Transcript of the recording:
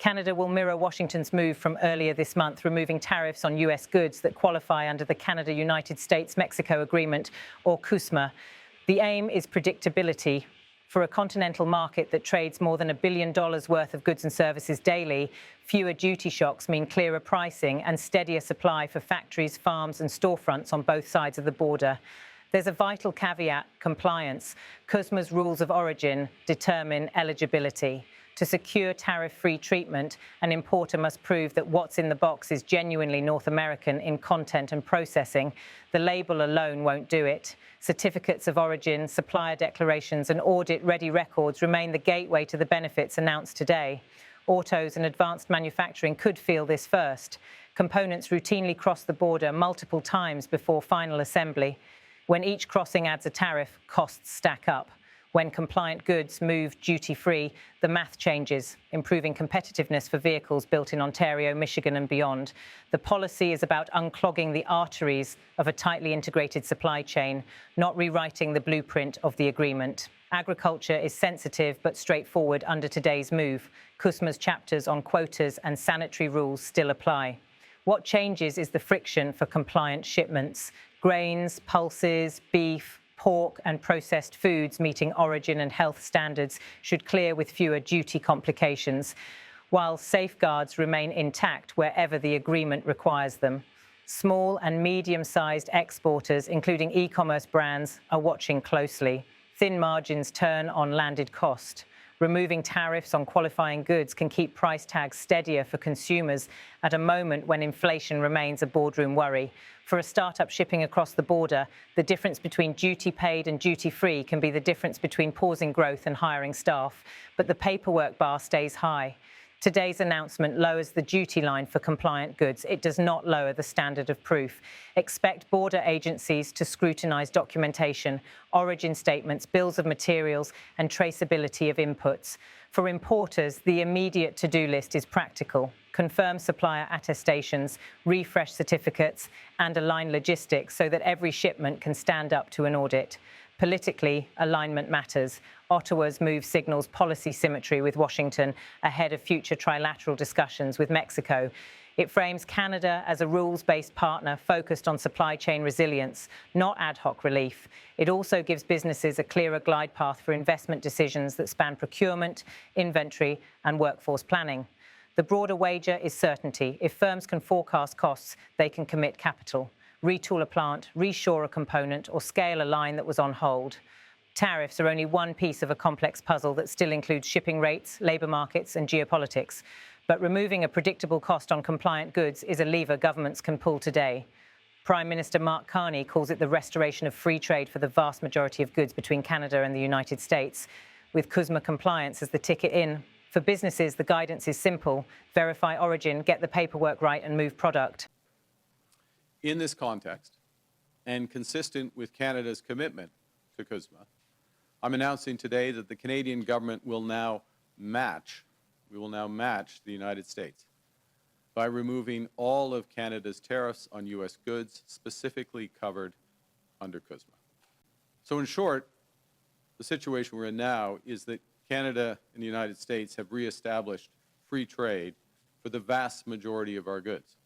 Canada will mirror Washington's move from earlier this month, removing tariffs on U.S. goods that qualify under the Canada-United-States-Mexico Agreement, or CUSMA. The aim is predictability. For a continental market that trades more than $1 billion worth of goods and services daily, fewer duty shocks mean clearer pricing and steadier supply for factories, farms and storefronts on both sides of the border. There's a vital caveat: compliance. CUSMA's rules of origin determine eligibility. To secure tariff-free treatment, an importer must prove that what's in the box is genuinely North American in content and processing. The label alone won't do it. Certificates of origin, supplier declarations and audit-ready records remain the gateway to the benefits announced today. Autos and advanced manufacturing could feel this first. Components routinely cross the border multiple times before final assembly. When each crossing adds a tariff, costs stack up. When compliant goods move duty-free, the math changes, improving competitiveness for vehicles built in Ontario, Michigan and beyond. The policy is about unclogging the arteries of a tightly integrated supply chain, not rewriting the blueprint of the agreement. Agriculture is sensitive but straightforward under today's move. CUSMA's chapters on quotas and sanitary rules still apply. What changes is the friction for compliant shipments. Grains, pulses, beef, pork and processed foods meeting origin and health standards should clear with fewer duty complications, while safeguards remain intact wherever the agreement requires them. Small and medium-sized exporters, including e-commerce brands, are watching closely. Thin margins turn on landed cost. Removing tariffs on qualifying goods can keep price tags steadier for consumers at a moment when inflation remains a boardroom worry. For a startup shipping across the border, the difference between duty paid and duty free can be the difference between pausing growth and hiring staff, but the paperwork bar stays high. Today's announcement lowers the duty line for compliant goods. It does not lower the standard of proof. Expect border agencies to scrutinise documentation, origin statements, bills of materials and traceability of inputs. For importers, the immediate to-do list is practical. Confirm supplier attestations, refresh certificates and align logistics so that every shipment can stand up to an audit. Politically, alignment matters. Ottawa's move signals policy symmetry with Washington ahead of future trilateral discussions with Mexico. It frames Canada as a rules-based partner focused on supply chain resilience, not ad hoc relief. It also gives businesses a clearer glide path for investment decisions that span procurement, inventory and workforce planning. The broader wager is certainty. If firms can forecast costs, they can commit capital, retool a plant, reshore a component, or scale a line that was on hold. Tariffs are only one piece of a complex puzzle that still includes shipping rates, labour markets and geopolitics. But removing a predictable cost on compliant goods is a lever governments can pull today. Prime Minister Mark Carney calls it the restoration of free trade for the vast majority of goods between Canada and the United States, with CUSMA compliance as the ticket in. For businesses, the guidance is simple: verify origin, get the paperwork right and move product. In this context, and consistent with Canada's commitment to CUSMA, I'm announcing today that the Canadian government will now match the United States by removing all of Canada's tariffs on U.S. goods specifically covered under CUSMA. So in short, the situation we're in now is that Canada and the United States have reestablished free trade for the vast majority of our goods.